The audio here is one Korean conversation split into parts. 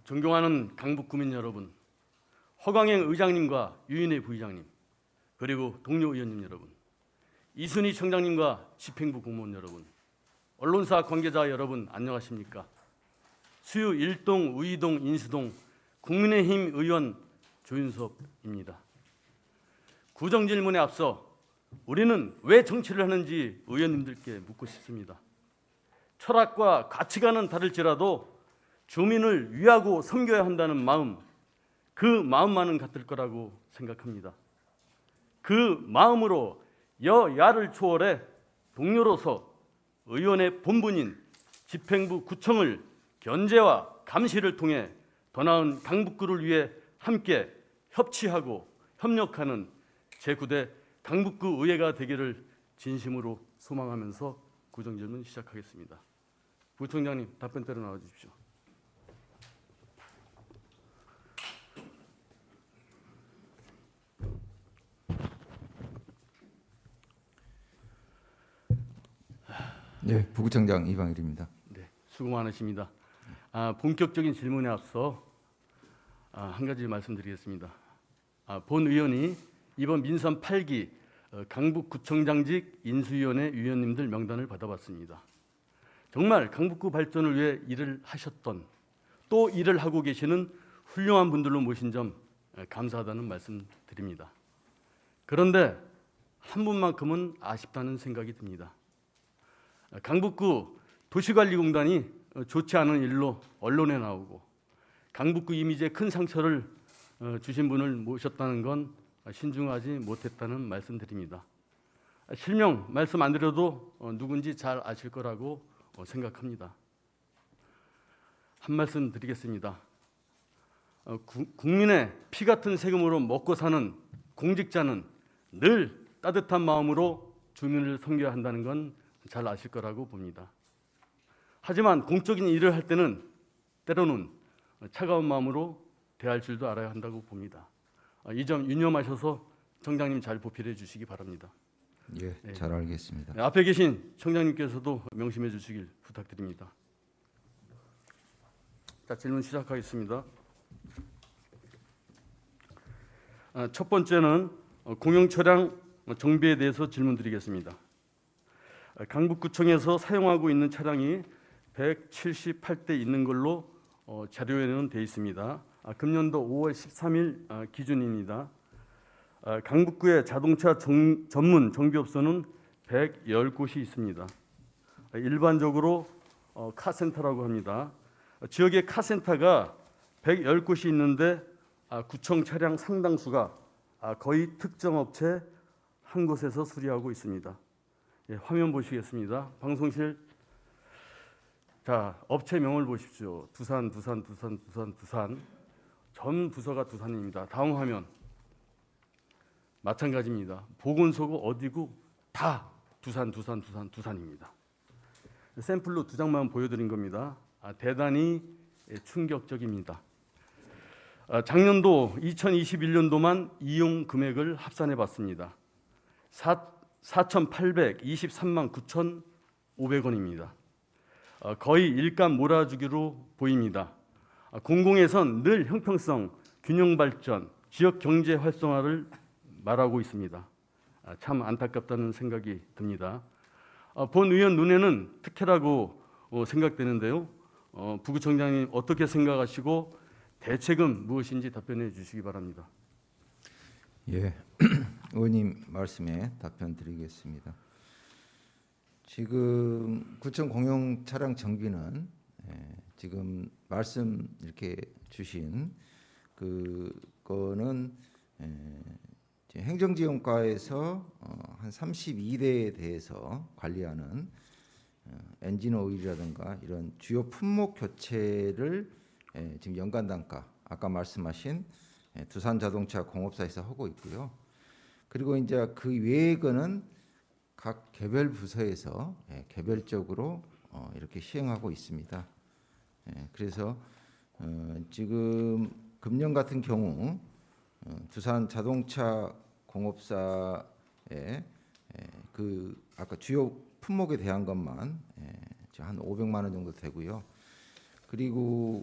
존경하는 강북구민 여러분, 허광행 의장님과 유인혜 부의장님, 그리고 동료 의원님 여러분, 이순희 청장님과 집행부 공무원 여러분, 언론사 관계자 여러분 안녕하십니까? 수유 일동, 우이동, 인수동 국민의힘 의원 조윤섭입니다. 구정질문에 앞서 우리는 왜 정치를 하는지 의원님들께 묻고 싶습니다. 철학과 가치관은 다를지라도 주민을 위하고 섬겨야 한다는 마음, 그 마음만은 같을 거라고 생각합니다. 그 마음으로 여야를 초월해 동료로서 의원의 본분인 집행부 구청을 견제와 감시를 통해 더 나은 강북구를 위해 함께 협치하고 협력하는 제9대 강북구 의회가 되기를 진심으로 소망하면서 구정질문 시작하겠습니다. 부총장님 답변대로 나와 주십시오. 네, 부구청장 이방일입니다. 네, 수고 많으십니다. 본격적인 질문에 앞서 한 가지 말씀드리겠습니다. 본 의원이 이번 민선 8기 강북구청장직 인수위원회 위원님들 명단을 받아봤습니다. 정말 강북구 발전을 위해 일을 하셨던, 또 일을 하고 계시는 훌륭한 분들로 모신 점 감사하다는 말씀 드립니다. 그런데 한 분만큼은 아쉽다는 생각이 듭니다. 강북구 도시관리공단이 좋지 않은 일로 언론에 나오고 강북구 이미지에 큰 상처를 주신 분을 모셨다는 건 신중하지 못했다는 말씀드립니다. 실명 말씀 안 드려도 누군지 잘 아실 거라고 생각합니다. 한 말씀 드리겠습니다. 국민의 피 같은 세금으로 먹고 사는 공직자는 늘 따뜻한 마음으로 주민을 섬겨야 한다는 건 잘 아실 거라고 봅니다. 하지만 공적인 일을 할 때는 때로는 차가운 마음으로 대할 줄도 알아야 한다고 봅니다. 이 점 유념하셔서 청장님 잘 보필해 주시기 바랍니다. 예, 잘 알겠습니다. 네, 앞에 계신 청장님께서도 명심해 주시길 부탁드립니다. 자, 질문 시작하겠습니다. 첫 번째는 공용 차량 정비에 대해서 질문드리겠습니다. 강북구청에서 사용하고 있는 차량이 178대 있는 걸로 자료에는 되어 있습니다. 금년도 5월 13일 기준입니다. 강북구의 자동차 전문 정비업소는 110곳이 있습니다. 일반적으로 카센터라고 합니다. 지역에 카센터가 110곳이 있는데 구청 차량 상당수가 거의 특정 업체 한 곳에서 수리하고 있습니다. 예, 화면 보시겠습니다. 방송실. 자, 업체명을 보십시오. 두산. 전 부서가 두산입니다. 다음 화면. 마찬가지입니다. 보건소고 어디고 다 두산입니다. 샘플로 두 장만 보여드린 겁니다. 대단히 충격적입니다. 작년도 2021년도만 이용 금액을 합산해 봤습니다. 4,823만 9,500원입니다. 거의 일감 몰아주기로 보입니다. 공공에선 늘 형평성, 균형 발전, 지역 경제 활성화를 말하고 있습니다. 참 안타깝다는 생각이 듭니다. 본 의원 눈에는 특혜라고 생각되는데요. 부구청장님 어떻게 생각하시고 대책은 무엇인지 답변해 주시기 바랍니다. 예, 의원님 말씀에 답변 드리겠습니다. 지금 구청 공용 차량 정비는 지금 말씀 이렇게 주신 그거는 행정지원과에서 한 32대에 대해서 관리하는 엔진 오일이라든가 이런 주요 품목 교체를 지금 연간 단가 아까 말씀하신 두산자동차 공업사에서 하고 있고요. 그리고 이제 그 외의 거는 각 개별 부서에서 개별적으로 이렇게 시행하고 있습니다. 그래서 지금 금년 같은 경우 두산자동차 공업사의 그 아까 주요 품목에 대한 것만 한 500만 원 정도 되고요. 그리고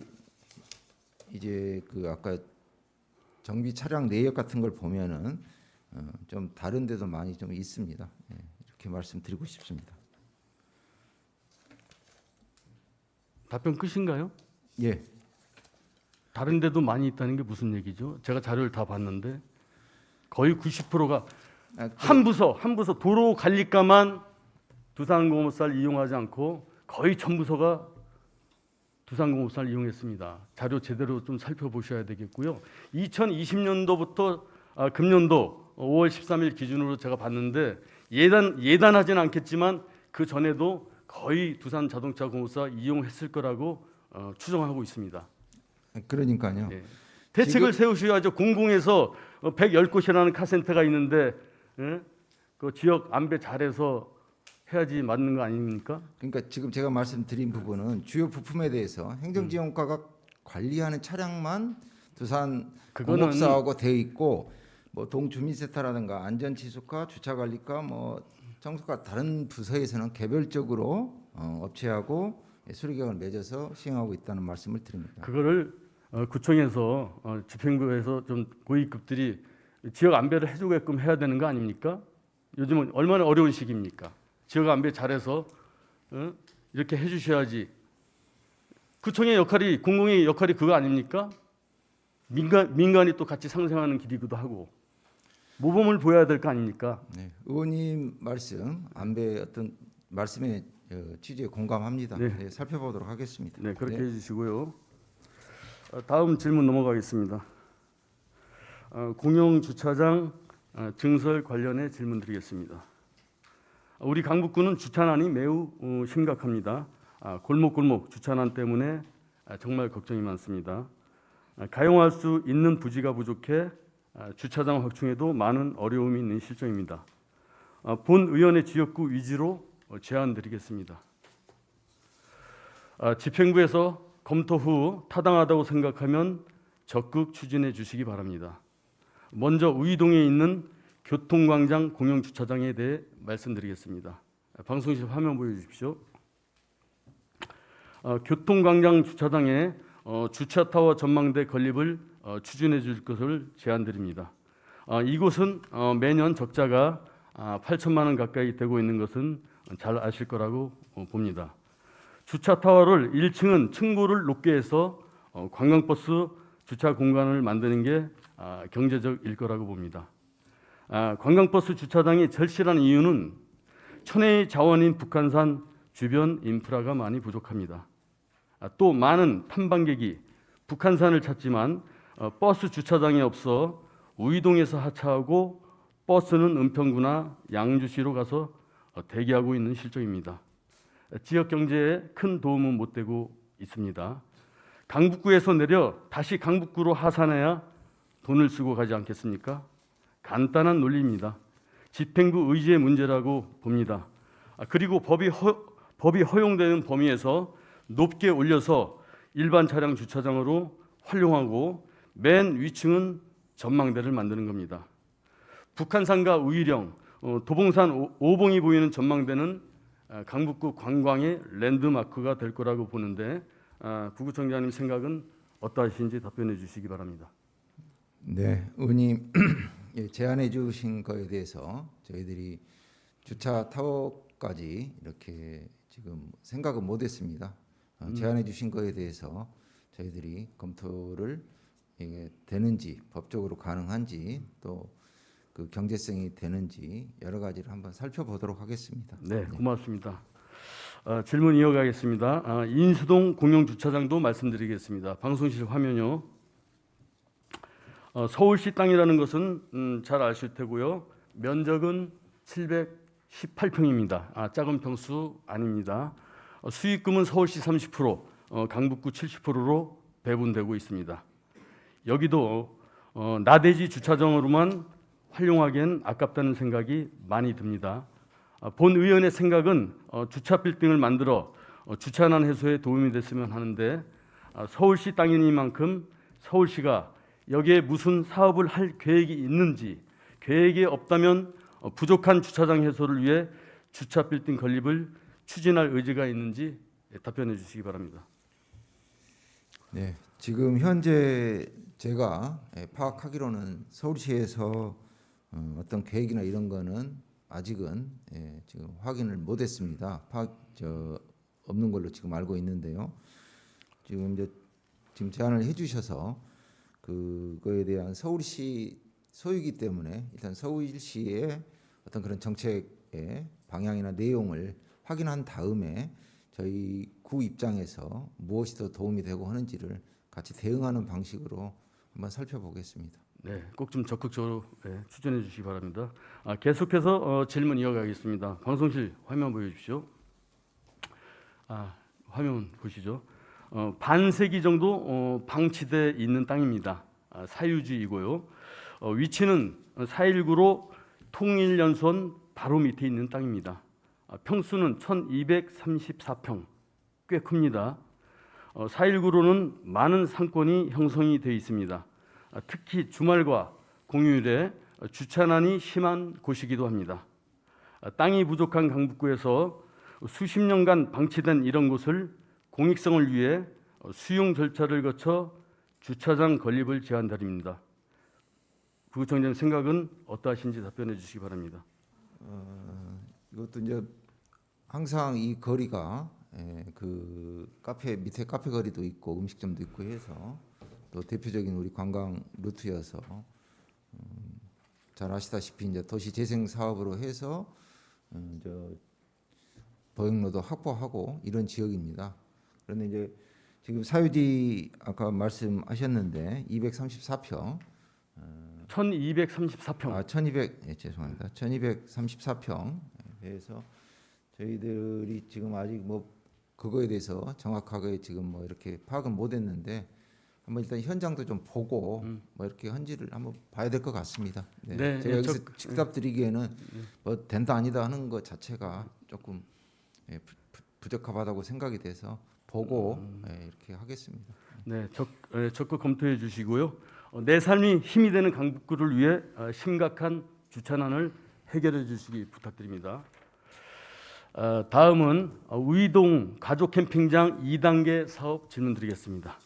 이제 그 아까 정비 차량 내역 같은 걸 보면은 좀 다른 데도 많이 좀 있습니다. 예, 이렇게 말씀드리고 싶습니다. 답변 끝인가요? 예. 다른 데도 많이 있다는 게 무슨 얘기죠? 제가 자료를 다 봤는데 거의 90%가 한 부서 도로 관리과만 두산공업사를 이용하지 않고 거의 전 부서가 두산공업사를 이용했습니다. 자료 제대로 좀 살펴보셔야 되겠고요. 2020년도부터 금년도 5월 13일 기준으로 제가 봤는데 예단하지는 않겠지만 그 전에도 거의 두산자동차공업사 이용했을 거라고 추정하고 있습니다. 그러니까요. 예. 대책을 세우셔야죠. 공공에서 110곳이라는 카센터가 있는데 예? 그 지역 안배 잘해서 해야지 맞는 거 아닙니까? 그러니까 지금 제가 말씀드린 부분은 주요 부품에 대해서 행정지원과가 관리하는 차량만 두산 그거는- 공업사하고 되어 있고 뭐 동주민센터라든가 안전지수과, 주차관리과, 뭐 청소과 다른 부서에서는 개별적으로 업체하고 수리계약을 맺어서 시행하고 있다는 말씀을 드립니다. 그거를 구청에서 집행부에서 좀 고위급들이 지역 안배를 해주게끔 해야 되는 거 아닙니까? 요즘은 얼마나 어려운 시기입니까? 지역 안배 잘해서 이렇게 해주셔야지. 구청의 역할이 공공의 역할이 그거 아닙니까? 민간이 또 같이 상생하는 길이기도 하고 모범을 보여야 될 거 아닙니까? 네, 의원님 말씀 안배 어떤 말씀의 취지에 공감합니다. 네. 네, 살펴보도록 하겠습니다. 네, 그렇게 네. 해주시고요. 다음 질문 넘어가겠습니다. 공영 주차장 증설 관련해 질문드리겠습니다. 우리 강북구는 주차난이 매우 심각합니다. 골목골목 주차난 때문에 정말 걱정이 많습니다. 가용할 수 있는 부지가 부족해 주차장 확충에도 많은 어려움이 있는 실정입니다. 본 의원의 지역구 위주로 제안드리겠습니다. 집행부에서 검토 후 타당하다고 생각하면 적극 추진해 주시기 바랍니다. 먼저 우이동에 있는 교통광장 공영주차장에 대해 말씀드리겠습니다. 방송실 화면 보여주십시오. 교통광장 주차장에 주차타워 전망대 건립을 추진해 줄 것을 제안드립니다. 이곳은 매년 적자가 8천만 원 가까이 되고 있는 것은 잘 아실 거라고 봅니다. 주차타워를 1층은 층고를 높게 해서 관광버스 주차 공간을 만드는 게 경제적일 거라고 봅니다. 관광버스 주차장이 절실한 이유는 천혜의 자원인 북한산 주변 인프라가 많이 부족합니다. 또 많은 탐방객이 북한산을 찾지만 버스 주차장이 없어 우이동에서 하차하고 버스는 은평구나 양주시로 가서 대기하고 있는 실정입니다. 지역 경제에 큰 도움은 못 되고 있습니다. 강북구에서 내려 다시 강북구로 하산해야 돈을 쓰고 가지 않겠습니까? 간단한 논리입니다. 집행부 의지의 문제라고 봅니다. 그리고 법이 허용되는 범위에서 높게 올려서 일반 차량 주차장으로 활용하고 맨 위층은 전망대를 만드는 겁니다. 북한산과 우이령, 도봉산 오봉이 보이는 전망대는 강북구 관광의 랜드마크가 될 거라고 보는데 부구청장님 생각은 어떠하신지 답변해 주시기 바랍니다. 네, 의원님 예, 제안해 주신 거에 대해서 저희들이 주차 타워까지 이렇게 지금 생각은 못했습니다. 제안해 주신 거에 대해서 저희들이 검토를 이게 되는지 법적으로 가능한지 또 그 경제성이 되는지 여러 가지를 한번 살펴보도록 하겠습니다. 네, 고맙습니다. 질문 이어가겠습니다. 인수동 공영주차장도 말씀드리겠습니다. 방송실 화면요. 서울시 땅이라는 것은 잘 아실 테고요. 면적은 718평입니다. 작은 평수 아닙니다. 수익금은 서울시 30%, 강북구 70%로 배분되고 있습니다. 여기도 나대지 주차장으로만 활용하기엔 아깝다는 생각이 많이 듭니다. 본 의원의 생각은 주차 빌딩을 만들어 주차난 해소에 도움이 됐으면 하는데 서울시 땅이니만큼 서울시가 여기에 무슨 사업을 할 계획이 있는지, 계획이 없다면 부족한 주차장 해소를 위해 주차 빌딩 건립을 추진할 의지가 있는지 답변해 주시기 바랍니다. 네, 지금 현재 제가 파악하기로는 서울시에서 어떤 계획이나 이런 거는 아직은 지금 확인을 못했습니다. 없는 걸로 지금 알고 있는데요. 지금 제안을 해주셔서 그거에 대한 서울시 소유이기 때문에 일단 서울시의 어떤 그런 정책의 방향이나 내용을 확인한 다음에 저희 구 입장에서 무엇이 더 도움이 되고 하는지를 같이 대응하는 방식으로 한번 살펴보겠습니다. 네, 꼭 좀 적극적으로 추진해 주시기 바랍니다. 계속해서 질문 이어가겠습니다. 방송실 화면 보여주십시오. 화면 보시죠. 반세기 정도 방치돼 있는 땅입니다. 사유지이고요. 위치는 4.19로 통일연수원 바로 밑에 있는 땅입니다. 평수는 1234평, 꽤 큽니다. 4.19로는 많은 상권이 형성이 되어 있습니다. 특히 주말과 공휴일에 주차난이 심한 곳이기도 합니다. 땅이 부족한 강북구에서 수십 년간 방치된 이런 곳을 공익성을 위해 수용 절차를 거쳐 주차장 건립을 제안드립니다. 부구청장 생각은 어떠하신지 답변해 주시기 바랍니다. 이것도 이제 항상 이 거리가 그 카페 밑에 카페 거리도 있고 음식점도 있고 해서 또 대표적인 우리 관광 루트여서 잘 아시다시피 이제 도시 재생 사업으로 해서 도형로도 확보하고 이런 지역입니다. 그런데 이제 지금 사유지 아까 말씀하셨는데 234평 1234평. 1200 죄송합니다. 1234평. 그래서 저희들이 지금 아직 뭐 그거에 대해서 정확하게 지금 뭐 이렇게 파악은 못했는데 한번 일단 현장도 좀 보고 뭐 이렇게 현지를 한번 봐야 될 것 같습니다. 네. 네, 제가 여기서 직답 드리기에는 뭐 된다 아니다 하는 것 자체가 조금 부적합하다고 생각이 돼서 보고 이렇게 하겠습니다. 네, 적극 검토해 주시고요. 내 삶이 힘이 되는 강북구를 위해 심각한 주차난을 해결해 주시기 부탁드립니다. 다음은 우이동 가족 캠핑장 2단계 사업 질문드리겠습니다.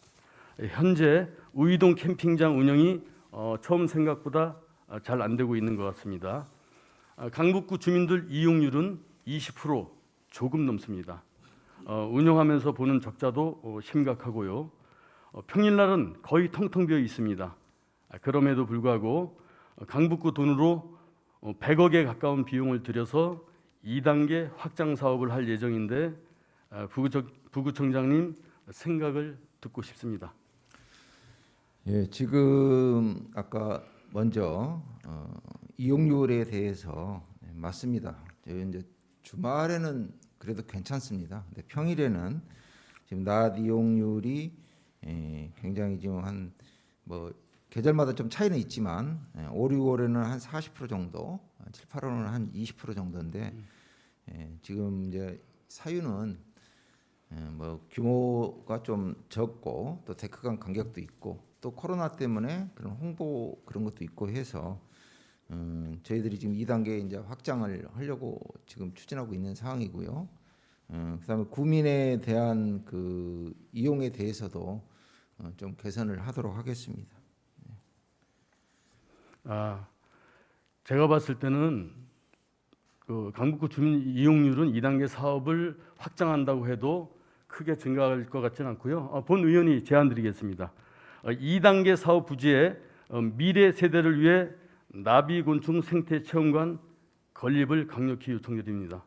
현재 우이동 캠핑장 운영이 처음 생각보다 잘 안 되고 있는 것 같습니다. 강북구 주민들 이용률은 20% 조금 넘습니다. 운영하면서 보는 적자도 심각하고요. 평일날은 거의 텅텅 비어 있습니다. 그럼에도 불구하고 강북구 돈으로 100억에 가까운 비용을 들여서 2단계 확장 사업을 할 예정인데 부구청장님 생각을 듣고 싶습니다. 예, 지금 아까 먼저 이용률에 대해서 맞습니다. 저희 이제 주말에는 그래도 괜찮습니다. 근데 평일에는 지금 낮 이용률이 굉장히 지금 한 뭐 계절마다 좀 차이는 있지만 5, 6월에는 한 40% 정도, 7, 8월에는 한 20% 정도인데 지금 이제 사유는 뭐 규모가 좀 적고 또 데크 간 간격도 있고 또 코로나 때문에 그런 홍보 그런 것도 있고 해서 저희들이 지금 2단계 이제 확장을 하려고 지금 추진하고 있는 상황이고요. 그다음에 구민에 대한 그 이용에 대해서도 좀 개선을 하도록 하겠습니다. 제가 봤을 때는 그 강북구 주민 이용률은 2단계 사업을 확장한다고 해도 크게 증가할 것 같지는 않고요. 본 의원이 제안드리겠습니다. 2단계 사업 부지에 미래 세대를 위해 나비곤충 생태체험관 건립을 강력히 요청드립니다.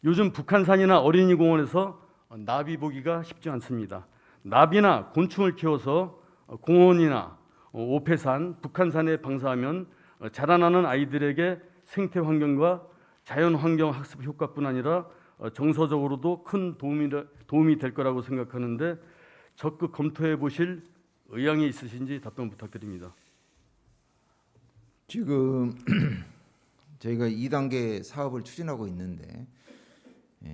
요즘 북한산이나 어린이공원에서 나비 보기가 쉽지 않습니다. 나비나 곤충을 키워서 공원이나 오폐산, 북한산에 방사하면 자라나는 아이들에게 생태환경과 자연환경 학습 효과뿐 아니라 정서적으로도 큰 도움이 될 거라고 생각하는데 적극 검토해 보실 의향이 있으신지 답변 부탁드립니다. 지금 저희가 2단계 사업을 추진하고 있는데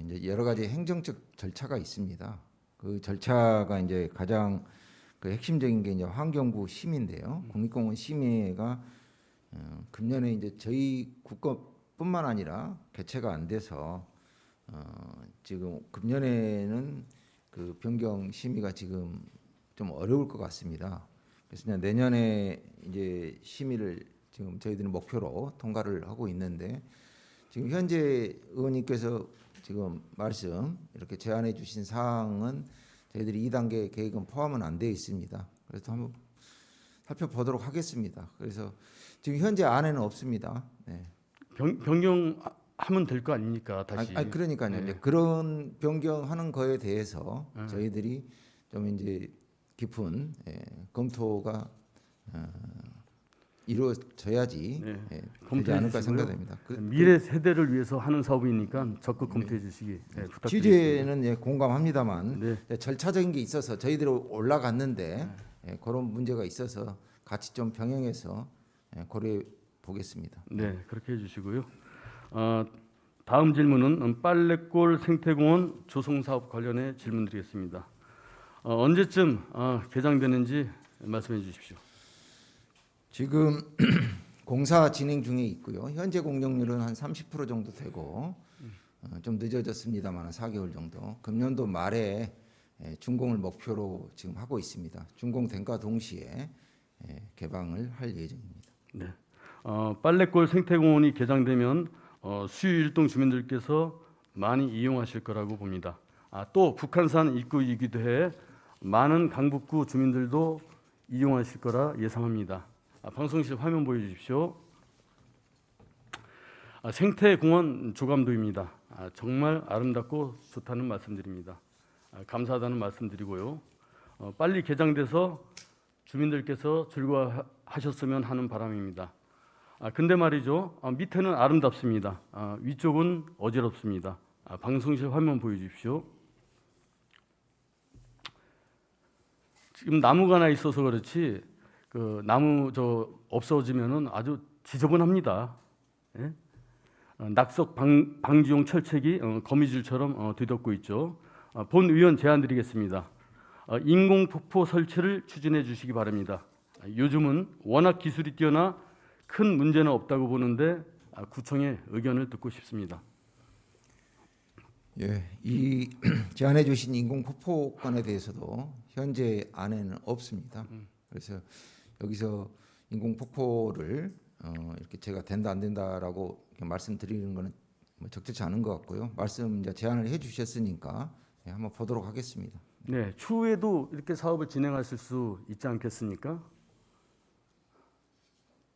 이제 여러 가지 행정적 절차가 있습니다. 그 절차가 이제 가장 그 핵심적인 게 이제 환경부 심의인데요. 국립공원 심의가 금년에 이제 저희 국가뿐만 아니라 개최가 안 돼서 지금 금년에는 그 변경 심의가 지금 좀 어려울 것 같습니다. 그래서 그냥 내년에 이제 심의를 지금 저희들은 목표로 통과를 하고 있는데 지금 현재 의원님께서 지금 말씀 이렇게 제안해 주신 사항은 저희들이 2단계 계획은 포함은 안 되어 있습니다. 그래서 한번 살펴보도록 하겠습니다. 그래서 지금 현재 안에는 없습니다. 네. 변경하면 될 거 아닙니까? 다시. 그러니까요. 네. 이제 그런 변경하는 거에 대해서 저희들이 좀 이제 깊은 검토가 이루어져야지 네. 되지 검토해 않을까 주시고요. 생각됩니다. 미래 세대를 위해서 하는 사업이니까 적극 검토해 주시기 부탁드립니다. 취지에는 공감합니다만 네. 절차적인 게 있어서 저희들이 올라갔는데 그런 문제가 있어서 같이 좀 병행해서 고려해 보겠습니다. 네, 그렇게 해주시고요. 다음 질문은 빨래골 생태공원 조성사업 관련해 질문드리겠습니다. 언제쯤 개장되는지 말씀해 주십시오. 지금 공사 진행 중에 있고요. 현재 공정률은 한 30% 정도 되고 좀 늦어졌습니다만 4개월 정도. 금년도 말에 준공을 목표로 지금 하고 있습니다. 준공된과 동시에 개방을 할 예정입니다. 네. 빨래골 생태공원이 개장되면 수유일동 주민들께서 많이 이용하실 거라고 봅니다. 또 북한산 입구이기도 해 많은 강북구 주민들도 이용하실 거라 예상합니다. 방송실 화면 보여주십시오. 생태공원 조감도입니다. 정말 아름답고 좋다는 말씀드립니다. 감사하다는 말씀드리고요. 빨리 개장돼서 주민들께서 즐거워하셨으면 하는 바람입니다. 근데 말이죠. 밑에는 아름답습니다. 위쪽은 어지럽습니다. 방송실 화면 보여주십시오. 지금 나무가 하나 있어서 그렇지 그 나무 없어지면은 아주 지저분합니다. 예? 낙석 방지용 철책이 거미줄처럼 뒤덮고 있죠. 본 의원 제안 드리겠습니다. 인공폭포 설치를 추진해 주시기 바랍니다. 요즘은 워낙 기술이 뛰어나 큰 문제는 없다고 보는데 구청의 의견을 듣고 싶습니다. 예, 이 제안해 주신 인공폭포권에 대해서도 현재 안에는 없습니다. 그래서 여기서 인공폭포를 이렇게 제가 된다 안 된다라고 이렇게 말씀드리는 것은 뭐 적절치 않은 것 같고요. 말씀 이제 제안을 해주셨으니까 한번 보도록 하겠습니다. 네, 추후에도 이렇게 사업을 진행하실 수 있지 않겠습니까?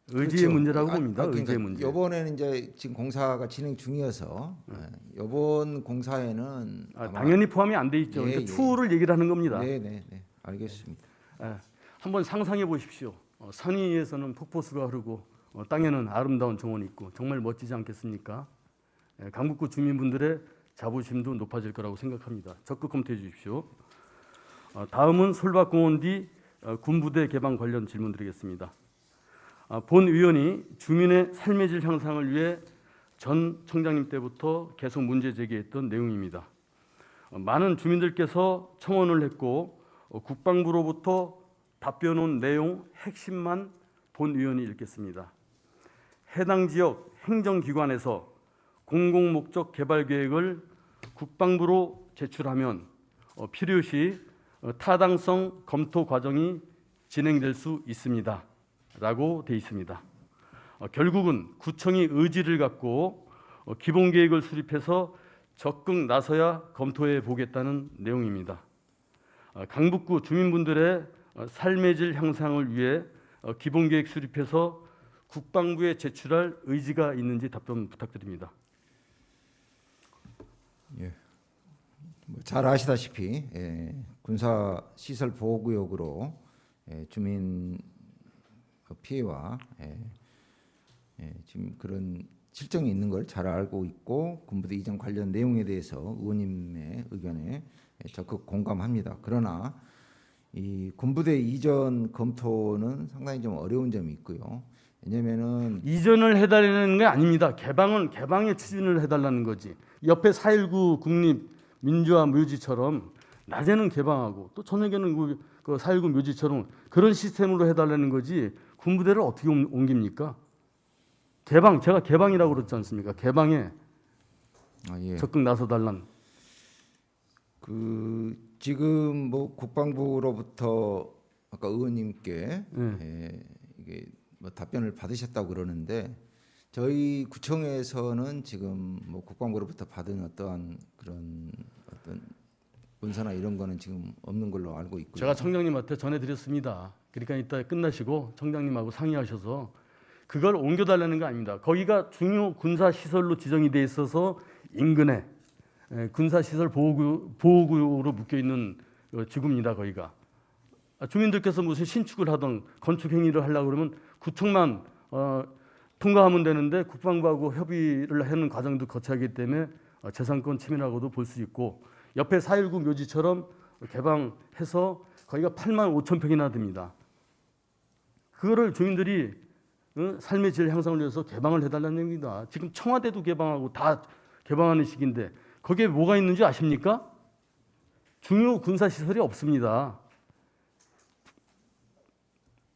의지의 그렇죠. 문제라고 봅니다. 그러니까 의지의 문제. 이번에는 이제 지금 공사가 진행 중이어서 이번 공사에는 당연히 포함이 안 돼 있죠. 그러니까 추후를 얘기를 하는 겁니다. 네, 알겠습니다. 한번 상상해 보십시오. 산 위에서는 폭포수가 흐르고 땅에는 아름다운 정원이 있고 정말 멋지지 않겠습니까? 강북구 주민분들의 자부심도 높아질 거라고 생각합니다. 적극 검토해 주십시오. 다음은 솔밭공원 뒤 군부대 개방 관련 질문 드리겠습니다. 본 의원이 주민의 삶의 질 향상을 위해 전 청장님 때부터 계속 문제 제기했던 내용입니다. 많은 주민들께서 청원을 했고 국방부로부터 답변 온 내용 핵심만 본 의원이 읽겠습니다. 해당 지역 행정기관에서 공공목적 개발 계획을 국방부로 제출하면 필요시 타당성 검토 과정이 진행될 수 있습니다. 라고 돼 있습니다. 결국은 구청이 의지를 갖고 기본 계획을 수립해서 적극 나서야 검토해 보겠다는 내용입니다. 강북구 주민분들의 삶의 질 향상을 위해 기본 계획 수립해서 국방부에 제출할 의지가 있는지 답변 부탁드립니다. 예. 잘 아시다시피 군사 시설 보호구역으로 주민 피해와 지금 그런 실정이 있는 걸 잘 알고 있고 군부대 이전 관련 내용에 대해서 의원님의 의견에 적극 공감합니다. 그러나 이 군부대 이전 검토는 상당히 좀 어려운 점이 있고요. 왜냐면은 이전을 해달라는 게 아닙니다. 개방의 추진을 해달라는 거지. 옆에 4.19 국립 민주화 묘지처럼 낮에는 개방하고 또 저녁에는 그 4.19 묘지처럼 그런 시스템으로 해달라는 거지. 군부대를 어떻게 옮깁니까? 제가 개방이라고 그랬지 않습니까? 개방에 적극 나서달란. 지금 뭐 국방부로부터 아까 의원님께 네. 이게 뭐 답변을 받으셨다고 그러는데 저희 구청에서는 지금 뭐 국방부로부터 받은 어떠한 그런 어떤 문서나 이런 거는 지금 없는 걸로 알고 있고요. 제가 청장님한테 전해드렸습니다. 그러니까 이따 끝나시고 청장님하고 상의하셔서 그걸 옮겨달라는 거 아닙니다. 거기가 중요 군사 시설로 지정이 돼 있어서 인근에 군사 시설 보호구역으로 묶여 있는 지구입니다. 거기가 주민들께서 무슨 신축을 하던 건축 행위를 하려고 그러면 구청만 통과하면 되는데 국방부하고 협의를 하는 과정도 거쳐야 하기 때문에 재산권 침해라고도 볼 수 있고 옆에 4.19 묘지처럼 개방해서 거기가 8만 5천 평이나 됩니다. 그거를 주민들이 삶의 질 향상을 위해서 개방을 해달라는 얘기입니다. 지금 청와대도 개방하고 다 개방하는 시기인데 거기에 뭐가 있는지 아십니까? 중요 군사시설이 없습니다.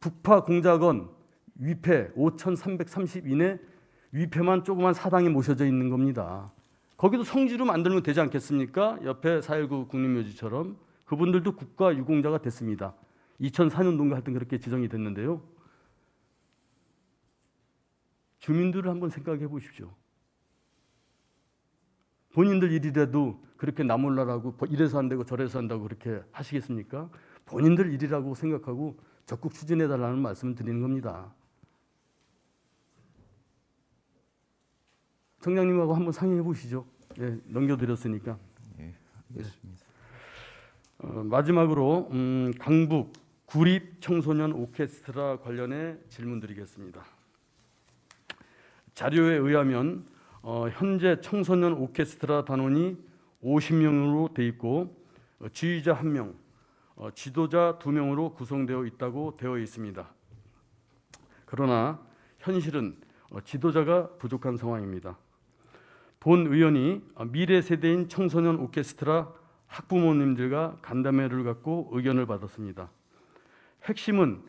북파 공작원 위패 5,330 이내 위패만 조그만 사당에 모셔져 있는 겁니다. 거기도 성지로 만들면 되지 않겠습니까? 옆에 4.19 국립묘지처럼 그분들도 국가 유공자가 됐습니다. 2004년도인가 하여튼 그렇게 지정이 됐는데요. 주민들을 한번 생각해 보십시오. 본인들 일이라도 그렇게 나몰라라고 이래서 안 되고 저래서 한다고 그렇게 하시겠습니까? 본인들 일이라고 생각하고 적극 추진해 달라는 말씀을 드리는 겁니다. 청장님하고 한번 상의해 보시죠. 예, 넘겨드렸으니까. 예, 알겠습니다. 마지막으로 강북 구립 청소년 오케스트라 관련해 질문드리겠습니다. 자료에 의하면 현재 청소년 오케스트라 단원이 50명으로 돼 있고 지휘자 1명, 지도자 2명으로 구성되어 있다고 되어 있습니다. 그러나 현실은 지도자가 부족한 상황입니다. 본 의원이 미래 세대인 청소년 오케스트라 학부모님들과 간담회를 갖고 의견을 받았습니다. 핵심은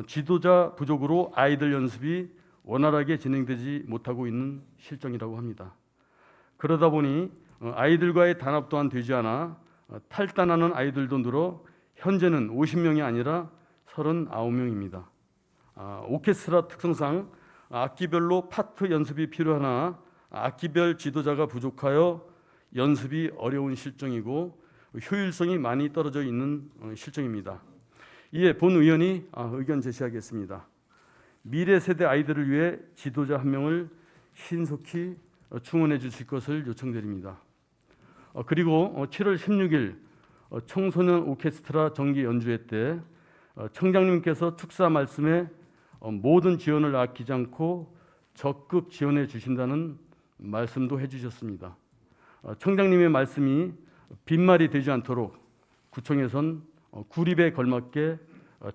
지도자 부족으로 아이들 연습이 원활하게 진행되지 못하고 있는 실정이라고 합니다. 그러다 보니 아이들과의 단합 또한 되지 않아 탈단하는 아이들도 늘어 현재는 50명이 아니라 39명입니다. 오케스트라 특성상 악기별로 파트 연습이 필요하나 악기별 지도자가 부족하여 연습이 어려운 실정이고 효율성이 많이 떨어져 있는 실정입니다. 이에 본 의원이 의견 제시하겠습니다. 미래 세대 아이들을 위해 지도자 1명을 신속히 충원해 주실 것을 요청드립니다. 그리고 7월 16일 청소년 오케스트라 정기 연주회 때 청장님께서 축사 말씀에 모든 지원을 아끼지 않고 적극 지원해 주신다는 말씀도 해주셨습니다. 청장님의 말씀이 빈말이 되지 않도록 구청에선 구립에 걸맞게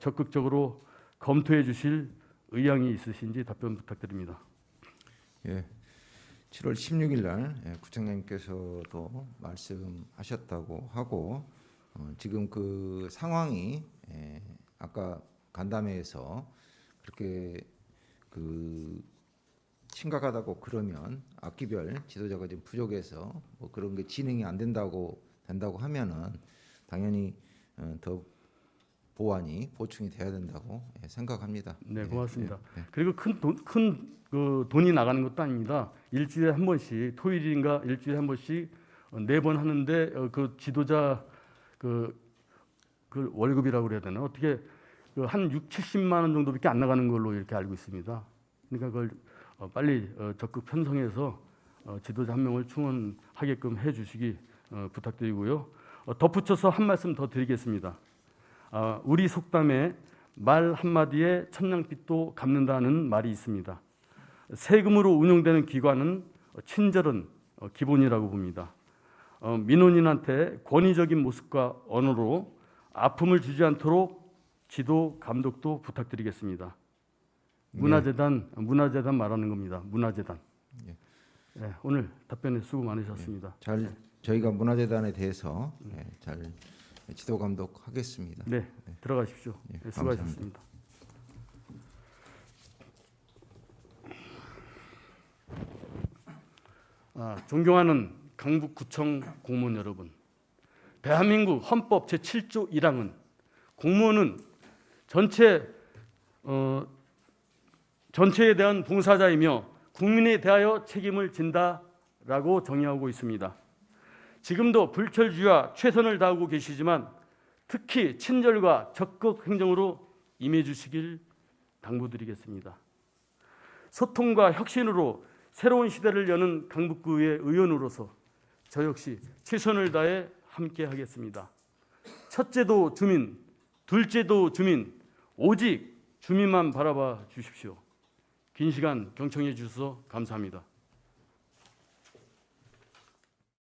적극적으로 검토해 주실 의향이 있으신지 답변 부탁드립니다. 예, 7월 16일 날 구청장님께서도 말씀하셨다고 하고 지금 그 상황이 아까 간담회에서 그렇게 그 심각하다고 그러면 악기별 지도자가 좀 부족해서 뭐 그런 게 진행이 안 된다고 하면은 당연히 더 보완이 보충이 돼야 된다고 생각합니다. 네, 고맙습니다. 예. 그리고 큰 돈이 나가는 것도 아닙니다. 일주일에 한 번씩 토요일인가 일주일에 한 번씩 4번 하는데 그 지도자 그 월급이라고 그래야 되나 어떻게 한 6, 70만 원 정도밖에 안 나가는 걸로 이렇게 알고 있습니다. 그러니까 그걸 빨리 적극 편성해서 지도자 1명을 충원하게끔 해주시기 부탁드리고요. 덧붙여서 한 말씀 더 드리겠습니다. 우리 속담에 말 한마디에 천냥빚도 갚는다는 말이 있습니다. 세금으로 운영되는 기관은 친절은 기본이라고 봅니다. 민원인한테 권위적인 모습과 언어로 아픔을 주지 않도록 지도 감독도 부탁드리겠습니다. 문화재단 말하는 겁니다. 문화재단. 예. 네, 오늘 답변에 수고 많으셨습니다. 저희가 문화재단에 대해서 잘 지도 감독하겠습니다. 네, 들어가십시오. 예, 네, 수고하셨습니다. 존경하는 강북구청 공무원 여러분, 대한민국 헌법 제7조 1항은 공무원은 전체에 대한 봉사자이며 국민에 대하여 책임을 진다라고 정의하고 있습니다. 지금도 불철주야 최선을 다하고 계시지만 특히 친절과 적극 행정으로 임해 주시길 당부드리겠습니다. 소통과 혁신으로 새로운 시대를 여는 강북구의 의원으로서 저 역시 최선을 다해 함께 하겠습니다. 첫째도 주민, 둘째도 주민, 오직 주민만 바라봐 주십시오. 긴 시간 경청해 주셔서 감사합니다.